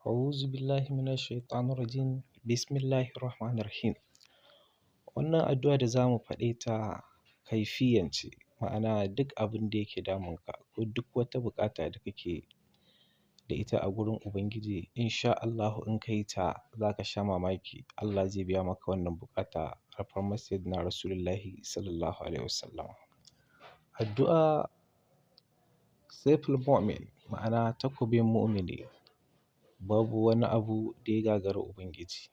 A'udhu billahi minash shaitanir rajim. Bismillahir rahmanir rahim. Wannan addu'a da zamu faɗe ta kaifiyan ce, ma'ana duk abin da yake damunka ko duk wata buƙata da kake da ita a gurin Ubangiji, insha Allahu in ka yi ta za ka sha mamaki. Allah zai biya maka wannan buƙata alfarmar Sayyidina Rasulullahi Sallallahu Alaihi Wasallam. Addu'a Saiful Mu'min, ma'ana takobin mu'mini. Babu wani abu da ya gagari Ubangiji.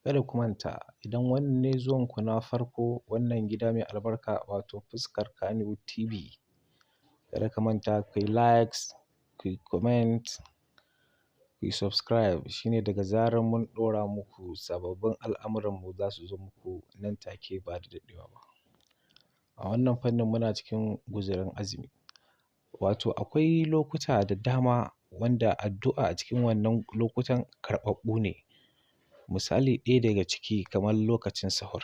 Kada ku manta, idan wannan ne zuwanku na farko wannan gida mai albarka wato fuskar Kannywood TV, kada ka manta ku yi likes, ku yi comment, ku yi subscribe. Shine daga zarar mun ɗora muku sababbin al'amuranmu za su zo muku nan take ba da daɗewa ba. A wannan fannin muna cikin guzurin azumi. Wato akwai lokuta da dama wanda addu'a a cikin wannan lokutan karɓaɓɓu ne. Misali ɗaya daga ciki kamar lokacin sahur.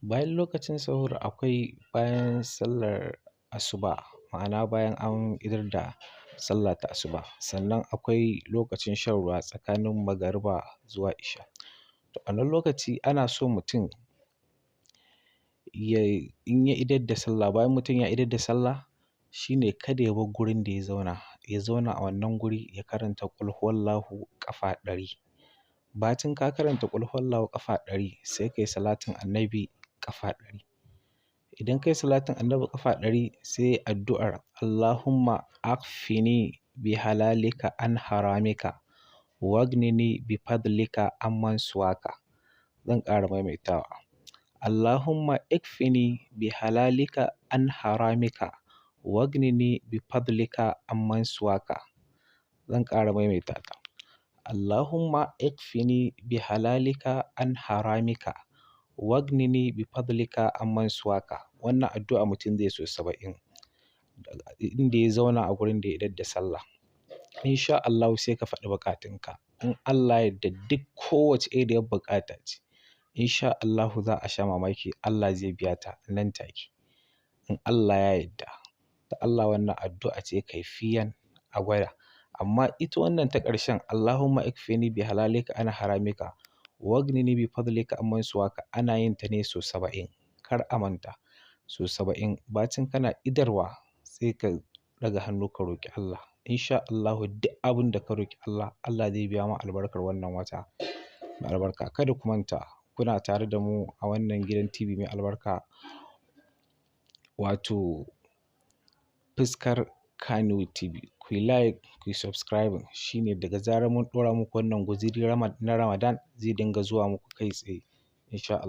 Bayan lokacin sahur akwai bayan sallar asuba, ma'ana bayan an idar da sallah ta asuba. Sannan akwai lokacin shan ruwa tsakanin magariba zuwa isha. To a wannan lokaci ana so mutum in ya idar da sallah, bayan mutum ya idar da sallah shine kada ya bar gurin da ya zauna a wannan guri ya karanta ƙul huwallahu ƙafa 100. Bacin ka karanta ƙul huwallahu ƙafa 100 sai ka yi salatin annabi ƙafa 100. Idan ka yi salatin annabi ƙafa 100 sai addu'ar Allahumma akfini bi halalika an haramika wagnini bi fadlika amman suwaka. Zan ƙara maimaitawa. Allahumma ikfini bi halalika an haramika wagnini bi fadlika amman suwaka. Zan ƙara maimaita ta. Allahumma ikfini bi halalika an haramika wagnini bi fadlika amman suwaka. Wannan addu'a mutum zai so 70 inda ya zauna a gurin da ya idar da sallah. Insha Allahu sai ka faɗi buƙatunka. In Allah ya yarda duk kowace iriyar buƙata ce, insha Allahu za a sha mamaki. Allah zai biya ta nan take. In Allah ya yarda. Da Allah wannan addu'a ce kaifiyan a gwada. Amma ita wannan ta ƙarshen Allahumma ikfini bi halalika an haramika wagnini bi fadlika amman suwaka ana yin ta ne so 70. Kar a manta so 70. Bacin kana idarwa sai ka ɗaga hannu ka roƙi Allah. Insha Allahu duk abin da ka roƙi Allah, Allah zai biya ma albarkar wannan wata mai albarka. Kada ku manta kuna tare da mu a wannan gidan TV mai albarka wato fuskar Kannywood TV. Ku yi like, ku yi subscribing. Shine daga zarar mun ɗora muku wannan guziri na Ramadan zai dinga zuwa muku kai tsaye. Insha Allah.